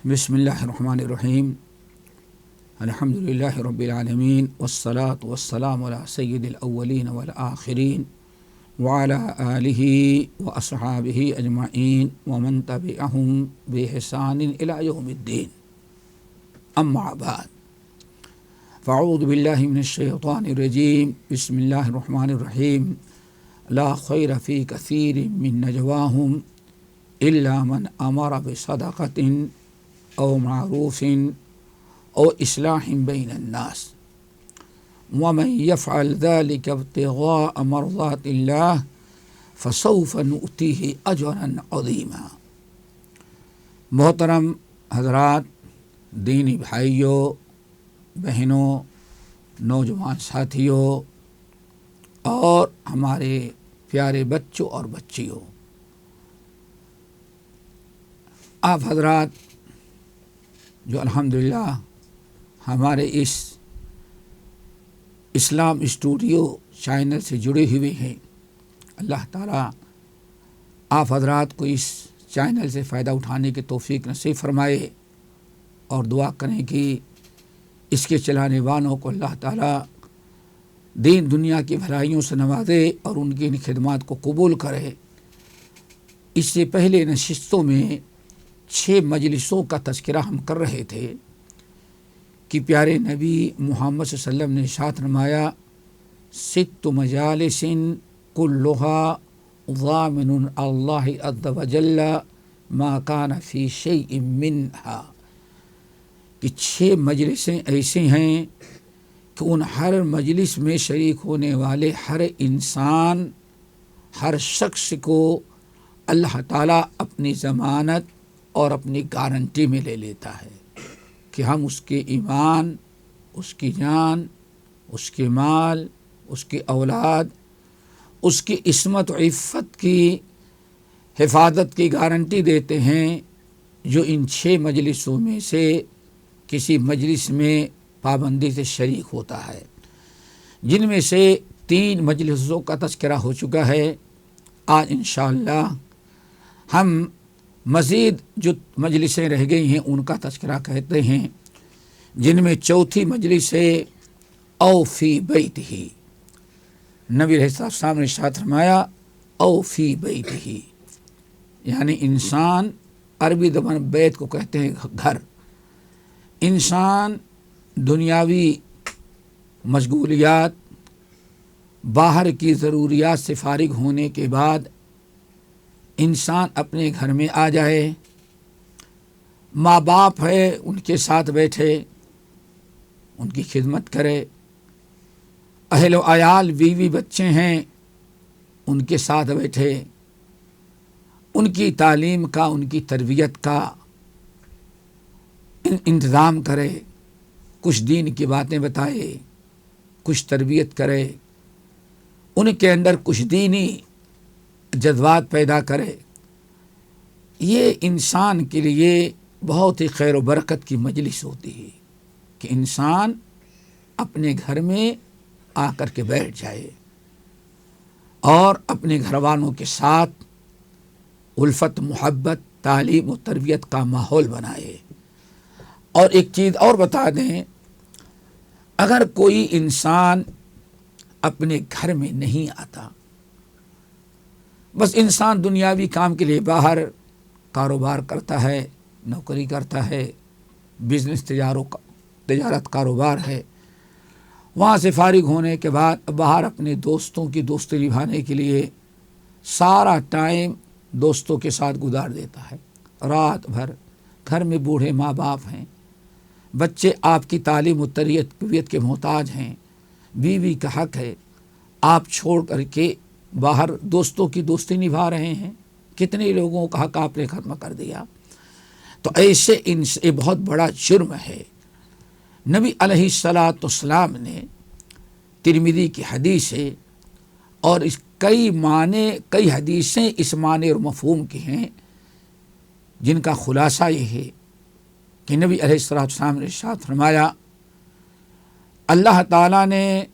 بسم اللہ الرحمن الرحیم الحمد للہ رب العالمین والصلاة والسلام علی سید الاولین والآخرین وعلی آلہ واصحابہ اجمعین ومن تبعہم بإحسان الی یوم الدین اما بعد فاعوذ باللہ من الشیطان الرجیم بسم اللہ الرحمن الرحیم لا خیر فی کثیر من نجواہم الا من امر بصدقۃ او معروف او اصلاح بین الناس ومن يفعل ذلك ابتغاء مرضات اللہ فسوف نؤتیہ اجرا عظیما۔ محترم حضرات، دینی بھائیوں، بہنوں، نوجوان ساتھیوں اور ہمارے پیارے بچوں اور بچیوں، آپ حضرات جو الحمدللہ ہمارے اس اسلام اسٹوڈیو چینل سے جڑے ہوئے ہیں، اللہ تعالیٰ آپ حضرات کو اس چینل سے فائدہ اٹھانے کی توفیق نصیب فرمائے، اور دعا کریں کہ اس کے چلانے والوں کو اللہ تعالیٰ دین دنیا کی بھلائیوں سے نوازے اور ان کی ان خدمات کو قبول کرے۔ اس سے پہلے نشستوں میں 6 مجلسوں کا تذکرہ ہم کر رہے تھے کہ پیارے نبی محمد صلی اللہ علیہ وسلم نے ارشاد فرمایا 6 مجالس كلها ضامن اللہ عز وجل ما كان في شيء منها، کہ 6 مجلسیں ایسے ہیں کہ ان ہر مجلس میں شریک ہونے والے ہر انسان، ہر شخص کو اللہ تعالیٰ اپنی ضمانت اور اپنی گارنٹی میں لے لیتا ہے کہ ہم اس کے ایمان، اس کی جان، اس کے مال، اس کی اولاد، اس کی عصمت و عفت کی حفاظت کی گارنٹی دیتے ہیں جو ان 6 مجلسوں میں سے کسی مجلس میں پابندی سے شریک ہوتا ہے، جن میں سے 3 مجلسوں کا تذکرہ ہو چکا ہے۔ آج انشاءاللہ ہم مزید جو مجلسیں رہ گئی ہیں ان کا تذکرہ کہتے ہیں، جن میں 4تھی مجلس ہے او فی بیتہ۔ نبی علیہ السلام نے ارشاد فرمایا او فی بیتہ، یعنی انسان، عربی زبان بیت کو کہتے ہیں گھر۔ انسان دنیاوی مشغولیات، باہر کی ضروریات سے فارغ ہونے کے بعد انسان اپنے گھر میں آ جائے، ماں باپ ہے ان کے ساتھ بیٹھے، ان کی خدمت کرے، اہل و عیال بیوی بچے ہیں ان کے ساتھ بیٹھے، ان کی تعلیم کا، ان کی تربیت کا انتظام کرے، کچھ دین کی باتیں بتائے، کچھ تربیت کرے، ان کے اندر کچھ دینی جذبات پیدا کرے۔ یہ انسان کے لیے بہت ہی خیر و برکت کی مجلس ہوتی ہے کہ انسان اپنے گھر میں آ کر کے بیٹھ جائے اور اپنے گھر والوں کے ساتھ الفت، محبت، تعلیم و تربیت کا ماحول بنائے۔ اور ایک چیز اور بتا دیں، اگر کوئی انسان اپنے گھر میں نہیں آتا، بس انسان دنیاوی کام کے لیے باہر کاروبار کرتا ہے، نوکری کرتا ہے، بزنس تجارت کاروبار ہے، وہاں سے فارغ ہونے کے بعد باہر اپنے دوستوں کی دوستی نبھانے کے لیے سارا ٹائم دوستوں کے ساتھ گزار دیتا ہے، رات بھر گھر میں بوڑھے ماں باپ ہیں، بچے آپ کی تعلیم و تربیت کے محتاج ہیں، بیوی کا حق ہے، آپ چھوڑ کر کے باہر دوستوں کی دوستی نبھا رہے ہیں، کتنے لوگوں کا حق آپ نے ختم کر دیا۔ تو ایسے یہ بہت بڑا جرم ہے۔ نبی علیہ الصلاۃ والسلام نے، ترمذی کی حدیث ہے اور اس کئی حدیثیں اس معنی اور مفہوم کی ہیں، جن کا خلاصہ یہ ہے کہ نبی علیہ الصلاۃ والسلام نے ارشاد فرمایا اللہ تعالیٰ نے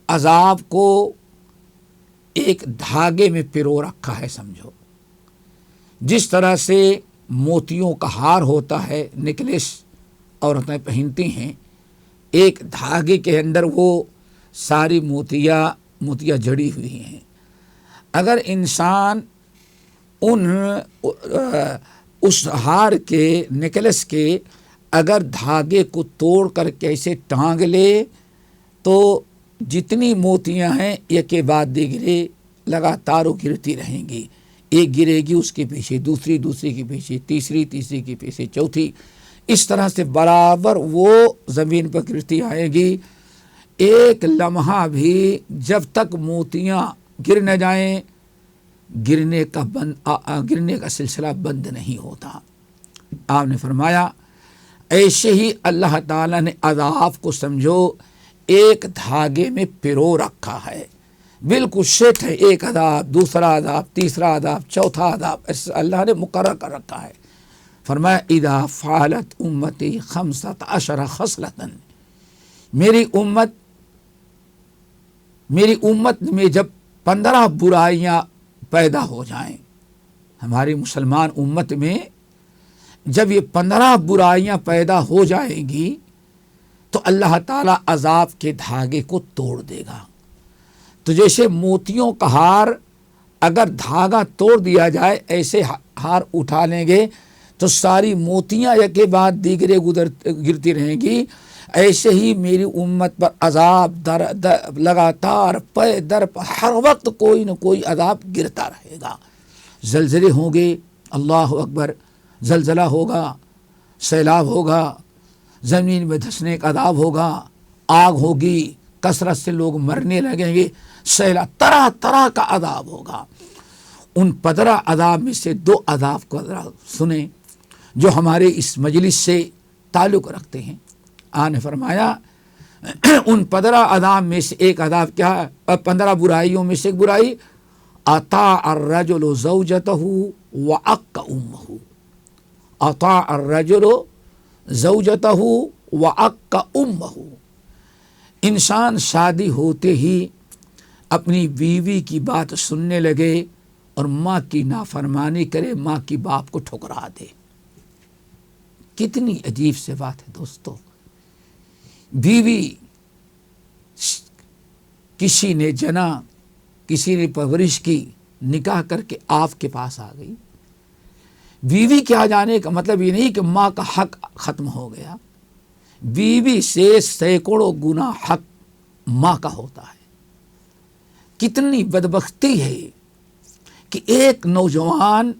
عذاب کو ایک دھاگے میں پرو رکھا ہے، سمجھو، جس طرح سے موتیوں کا ہار ہوتا ہے، نیکلیس عورتیں پہنتی ہیں، ایک دھاگے کے اندر وہ ساری موتیاں جڑی ہوئی ہیں. اگر انسان اس ہار کے، نیکلس کے اگر دھاگے کو توڑ کر کیسے ٹانگ لے تو جتنی موتیاں ہیں ایک کے بعد دیگرے لگاتار گرتی رہیں گی. ایک گرے گی، اس کے پیچھے دوسری، دوسری کے پیچھے تیسری، تیسری کے پیچھے چوتھی، اس طرح سے برابر وہ زمین پر گرتی آئے گی. ایک لمحہ بھی جب تک موتیاں گر نہ جائیں گرنے کا سلسلہ بند نہیں ہوتا. آپ نے فرمایا ایسے ہی اللہ تعالیٰ نے عذاب کو سمجھو ایک دھاگے میں پرو رکھا ہے، بالکل سیٹ ہے. ایک عذاب، دوسرا عذاب، تیسرا عذاب، چوتھا عذاب، ایسا اللہ نے مقرر کر رکھا ہے. فرمایا اذا فعلت امتی 15 خصلۃ، میری امت میں جب 15 برائیاں پیدا ہو جائیں، ہماری مسلمان امت میں جب یہ 15 برائیاں پیدا ہو جائیں گی تو اللہ تعالیٰ عذاب کے دھاگے کو توڑ دے گا. تو جیسے موتیوں کا ہار اگر دھاگا توڑ دیا جائے، ایسے ہار اٹھا لیں گے تو ساری موتیاں ایک کے بعد دیگرے گرتی رہیں گی. ایسے ہی میری امت پر عذاب لگاتار پے در پہ ہر وقت کوئی نہ کوئی عذاب گرتا رہے گا. زلزلے ہوں گے، اللہ اکبر، زلزلہ ہوگا، سیلاب ہوگا، زمین میں دھسنے کا عذاب ہوگا، آگ ہوگی، کثرت سے لوگ مرنے لگیں گے، سیلاب، طرح طرح کا عذاب ہوگا. ان 15 عذاب میں سے 2 عذاب کو سنیں جو ہمارے اس مجلس سے تعلق رکھتے ہیں. آپ نے فرمایا ان 15 عذاب میں سے ایک عذاب کیا ہے؟ 15 برائیوں میں سے ایک برائی اطاع الرجل زوجتہ وعق امہ. اطاع الرجل زوجتہ وعق امہ. انسان شادی ہوتے ہی اپنی بیوی کی بات سننے لگے اور ماں کی نافرمانی کرے، ماں کی باپ کو ٹھکرا دے. کتنی عجیب سے بات ہے دوستو. بیوی کسی نے جنا، کسی نے پرورش کی، نکاح کر کے آپ کے پاس آ گئی. بیوی کے آ جانے کا مطلب یہ نہیں کہ ماں کا حق ختم ہو گیا. بیوی سے سینکڑوں گنا حق ماں کا ہوتا ہے. کتنی بدبختی ہے کہ ایک نوجوان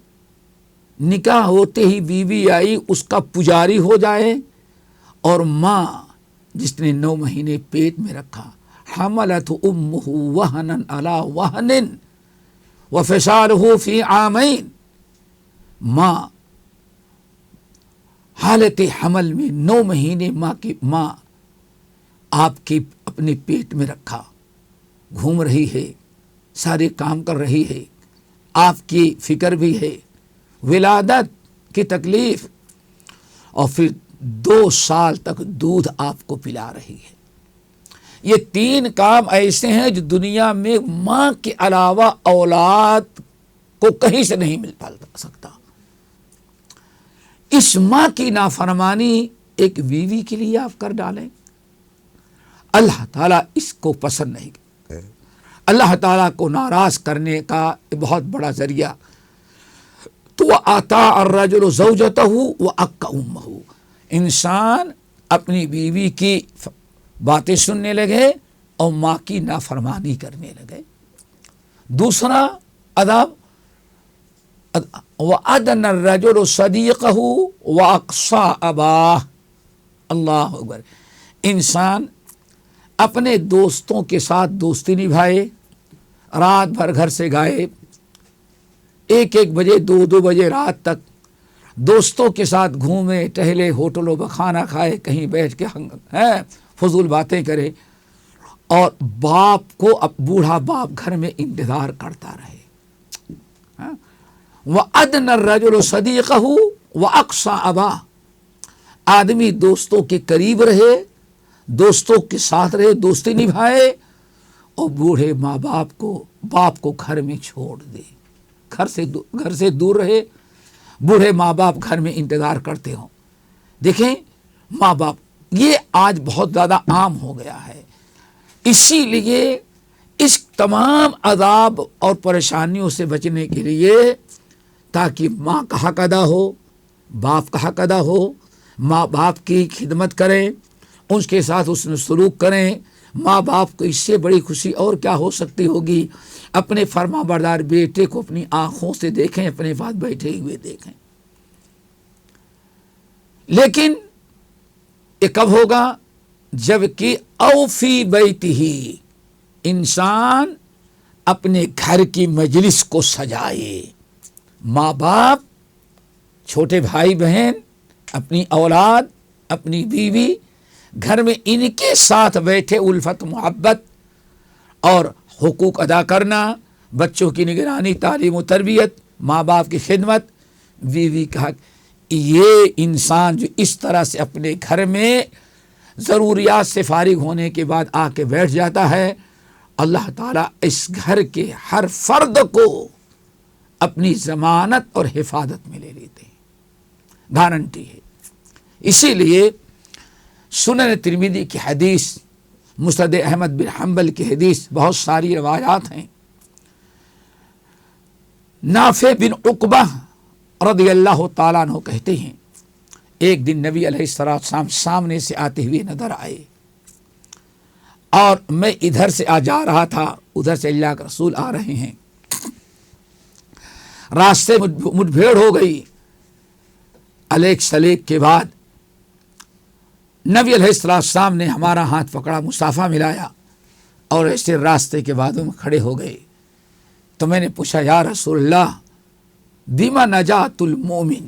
نکاح ہوتے ہی بیوی آئی اس کا پجاری ہو جائے، اور ماں جس نے 9 مہینے پیٹ میں رکھا، حملت امہ وہنا علی وہن وفصالہ فی عامین، ماں حالت حمل میں 9 مہینے ماں آپ کے اپنے پیٹ میں رکھا، گھوم رہی ہے، سارے کام کر رہی ہے، آپ کی فکر بھی ہے، ولادت کی تکلیف، اور پھر 2 سال تک دودھ آپ کو پلا رہی ہے. یہ 3 کام ایسے ہیں جو دنیا میں ماں کے علاوہ اولاد کو کہیں سے نہیں مل سکتا. اس ماں کی نافرمانی ایک بیوی کے لیے آپ کر ڈالیں، اللہ تعالیٰ اس کو پسند نہیں کرتا. اللہ تعالیٰ کو ناراض کرنے کا بہت بڑا ذریعہ. تو وَأَطَاعَ الرَّجُلُ زَوْجَتَهُ وَعَقَّ أُمَّهُ. انسان اپنی بیوی کی باتیں سننے لگے اور ماں کی نافرمانی کرنے لگے. دوسرا عذاب وَأَدْنَى الرَّجُلُ صَدِيقَهُ وَأَقْصَى أَبَاهُ. اللہ اکبر. انسان اپنے دوستوں کے ساتھ دوستی نبھائے، رات بھر گھر سے غائب، 1 بجے 2 بجے رات تک دوستوں کے ساتھ گھومے ٹہلے، ہوٹلوں میں کھانا کھائے، کہیں بیٹھ کے فضول باتیں کرے، اور باپ کو بوڑھا باپ گھر میں انتظار کرتا رہے. وَأَدْنَى الرَّجُلُ صَدِيقَهُ وَأَقْصَى أَبَاهُ. آدمی دوستوں کے قریب رہے، دوستوں کے ساتھ رہے، دوستی نبھائے، اور بوڑھے ماں باپ کو گھر میں چھوڑ دے، گھر سے دور رہے، بوڑھے ماں باپ گھر میں انتظار کرتے ہوں. دیکھیں ماں باپ یہ آج بہت زیادہ عام ہو گیا ہے. اسی لیے اس تمام عذاب اور پریشانیوں سے بچنے کے لیے تاکہ ماں کا حق ادا ہو، باپ کا حق ادا ہو، ماں باپ کی خدمت کریں، ان کے ساتھ حسن سلوک کریں. ماں باپ کو اس سے بڑی خوشی اور کیا ہو سکتی ہوگی؟ اپنے فرما بردار بیٹے کو اپنی آنکھوں سے دیکھیں، اپنے پاس بیٹھے ہوئے دیکھیں. لیکن یہ کب ہوگا؟ جب کہ اوفی بیتہی، انسان اپنے گھر کی مجلس کو سجائے. ماں باپ، چھوٹے بھائی بہن، اپنی اولاد، اپنی بیوی، گھر میں ان کے ساتھ بیٹھے الفت محبت اور حقوق ادا کرنا، بچوں کی نگرانی، تعلیم و تربیت، ماں باپ کی خدمت، بیوی کا حق. یہ انسان جو اس طرح سے اپنے گھر میں ضروریات سے فارغ ہونے کے بعد آ کے بیٹھ جاتا ہے، اللہ تعالیٰ اس گھر کے ہر فرد کو اپنی ضمانت اور حفاظت میں لے لیتے ہیں، گارنٹی ہے. اسی لیے سنن ترمذی کی حدیث، مسند احمد بن حنبل کی حدیث، بہت ساری روایات ہیں. نافع بن عقبہ رضی اللہ تعالیٰ عنہ کہتے ہیں ایک دن نبی علیہ السلام سامنے سے آتے ہوئے نظر آئے اور میں ادھر سے جا رہا تھا، ادھر سے اللہ کے رسول آ رہے ہیں. راستے مجھ بھیڑ ہو گئی. الیک سلیک کے بعد نبی علیہ السلام نے ہمارا ہاتھ پکڑا، مصافحہ ملایا اور ایسے راستے کے بعد میں کھڑے ہو گئے. تو میں نے پوچھا یا رسول اللہ بما نجات المومن،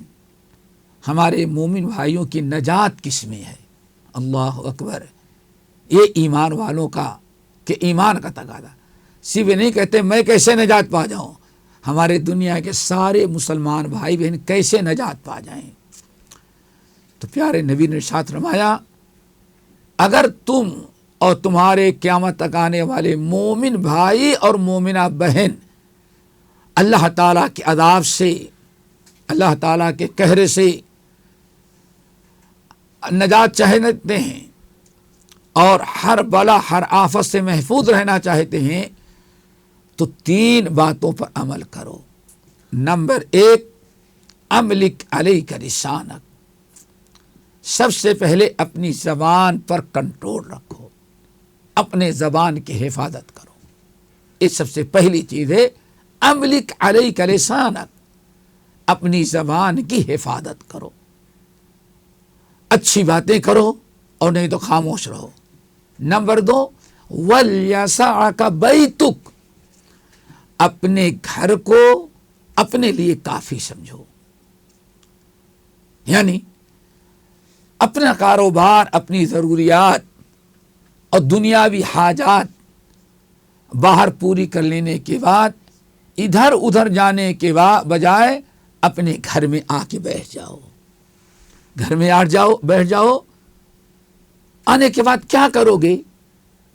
ہمارے مومن بھائیوں کی نجات کس میں ہے؟ اللہ اکبر. یہ ایمان والوں کا کہ ایمان کا تقاضا. صرف نہیں کہتے میں کیسے نجات پا جاؤں، ہمارے دنیا کے سارے مسلمان بھائی بہن کیسے نجات پا جائیں. تو پیارے نبی نے ارشاد فرمایا اگر تم اور تمہارے قیامت تک آنے والے مومن بھائی اور مومنہ بہن اللہ تعالیٰ کے عذاب سے، اللہ تعالیٰ کے قہر سے نجات چاہتے ہیں اور ہر بلا ہر آفت سے محفوظ رہنا چاہتے ہیں تو 3 باتوں پر عمل کرو. نمبر 1، املک علیک لسانک، سب سے پہلے اپنی زبان پر کنٹرول رکھو، اپنے زبان کی حفاظت کرو. یہ سب سے پہلی چیز ہے املک علیک لسانک، اپنی زبان کی حفاظت کرو. اچھی باتیں کرو اور نہیں تو خاموش رہو. نمبر 2، وَلْيَسَعْكَ بَيْتُكَ، اپنے گھر کو اپنے لیے کافی سمجھو. یعنی اپنا کاروبار، اپنی ضروریات اور دنیاوی حاجات باہر پوری کر لینے کے بعد ادھر ادھر جانے کے بجائے اپنے گھر میں آ کے بیٹھ جاؤ. گھر میں بیٹھ جاؤ. آنے کے بعد کیا کرو گے؟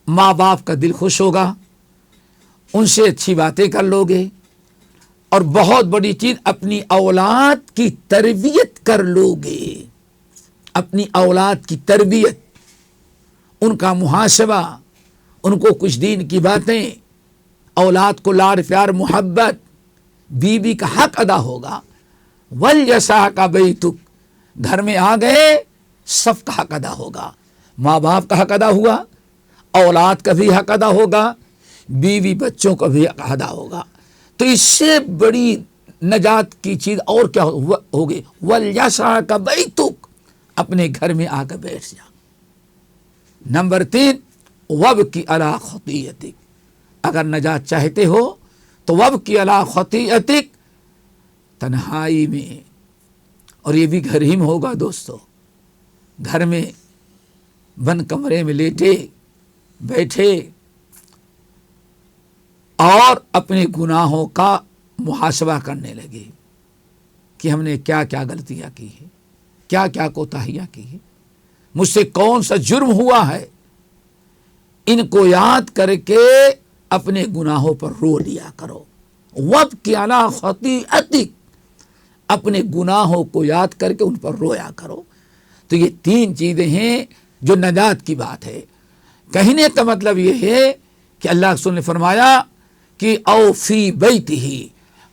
ماں باپ کا دل خوش ہوگا، ان سے اچھی باتیں کر لو گے، اور بہت بڑی چیز اپنی اولاد کی تربیت کر لو گے. اپنی اولاد کی تربیت، ان کا محاسبہ، ان کو کچھ دین کی باتیں، اولاد کو لاڈ پیار محبت، بیوی کا حق ادا ہوگا. وَلْيَسَعْكَ بَيْتُكَ، گھر میں آ گئے سب کا حق ادا ہوگا. ماں باپ کا حق ادا ہوا، اولاد کا بھی حق ادا ہوگا، بیوی بچوں کا بھی حق ادا ہوگا. تو اس سے بڑی نجات کی چیز اور کیا ہوگی؟ وَلْيَسَعْكَ بَيْتُكَ، اپنے گھر میں آ کر بیٹھ جا. نمبر 3، وَابْكِ عَلَىٰ خَطِيئَتِكَ، اگر نجات چاہتے ہو تو وَابْكِ عَلَىٰ خَطِيئَتِكَ، تنہائی میں، اور یہ بھی گھر ہی میں ہوگا دوستو. گھر میں بند کمرے میں لیٹے بیٹھے اور اپنے گناہوں کا محاسبہ کرنے لگے کہ ہم نے کیا کیا غلطیاں کی ہیں، کیا کیا کوتاہیاں کی ہیں، مجھ سے کون سا جرم ہوا ہے. ان کو یاد کر کے اپنے گناہوں پر رو لیا کرو. وَابْكِ عَلَىٰ خَطِيئَتِكَ، اپنے گناہوں کو یاد کر کے ان پر رویا کرو۔ تو یہ 3 چیزیں ہیں جو نجات کی بات ہے۔ کہنے کا مطلب یہ ہے کہ اللہ کے رسول نے فرمایا کہ او فی بیتہ،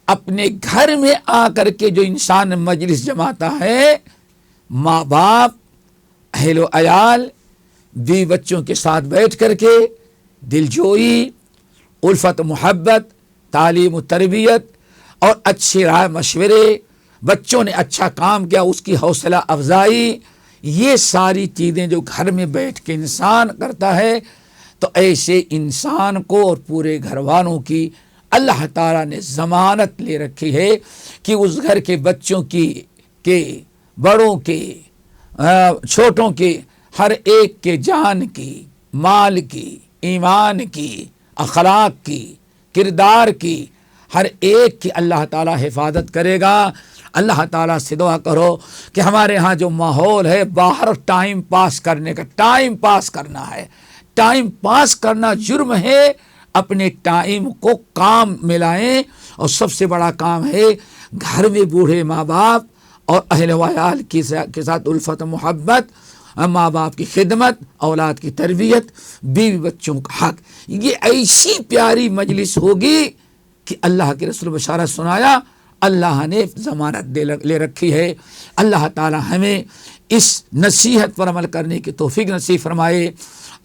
اپنے گھر میں آ کر کے جو انسان مجلس جماتا ہے، ماں باپ، اہل و عیال، بیوی بچوں کے ساتھ بیٹھ کر کے دلجوئی، الفت محبت، تعلیم و تربیت اور اچھے رائے مشورے، بچوں نے اچھا کام کیا اس کی حوصلہ افزائی، یہ ساری چیزیں جو گھر میں بیٹھ کے انسان کرتا ہے، تو ایسے انسان کو اور پورے گھر والوں کی اللہ تعالیٰ نے ضمانت لے رکھی ہے کہ اس گھر کے بچوں کے بڑوں کے چھوٹوں کے ہر ایک کے جان کی، مال کی، ایمان کی، اخلاق کی، کردار کی، ہر ایک کی اللہ تعالیٰ حفاظت کرے گا۔ اللہ تعالیٰ سے دعا کرو کہ ہمارے ہاں جو ماحول ہے، باہر ٹائم پاس کرنے کا، ٹائم پاس کرنا ہے، ٹائم پاس کرنا جرم ہے، اپنے ٹائم کو کام میں لائیں۔ اور سب سے بڑا کام ہے گھر میں بوڑھے ماں باپ اور اہل و عیال کے ساتھ الفت محبت، ماں باپ کی خدمت، اولاد کی تربیت، بیوی بچوں کا حق۔ یہ ایسی پیاری مجلس ہوگی کہ اللہ کے رسول بشارت سنایا، اللہ نے ضمانت لے رکھی ہے۔ اللہ تعالی ہمیں اس نصیحت پر عمل کرنے کی توفیق نصیب فرمائے،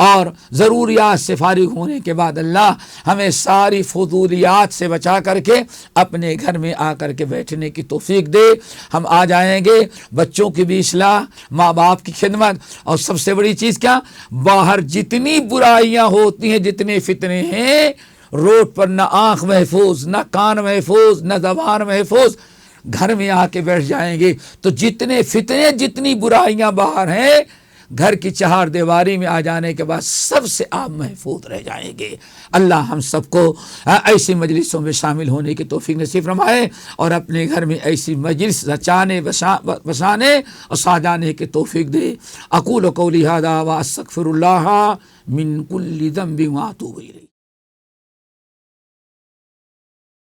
اور ضروریات سے فارغ ہونے کے بعد اللہ ہمیں ساری فضولیات سے بچا کر کے اپنے گھر میں آ کر کے بیٹھنے کی توفیق دے۔ ہم آ جائیں گے بچوں کی بھی اصلاح، ماں باپ کی خدمت، اور سب سے بڑی چیز کیا، باہر جتنی برائیاں ہوتی ہیں، جتنے فتنے ہیں، روڈ پر نہ آنکھ محفوظ، نہ کان محفوظ، نہ زبان محفوظ، گھر میں آ کے بیٹھ جائیں گے تو جتنے فتنے، جتنی برائیاں باہر ہیں، گھر کی 4 دیواری میں آ جانے کے بعد سب سے آپ محفوظ رہ جائیں گے۔ اللہ ہم سب کو ایسی مجلسوں میں شامل ہونے کی توفیق نصیب فرمائے، اور اپنے گھر میں ایسی مجلس رچانے، بسانے اور سجانے کی توفیق دے۔ اقول قولی ھذا واستغفر اللہ من کل ذنب واتوب الیہ۔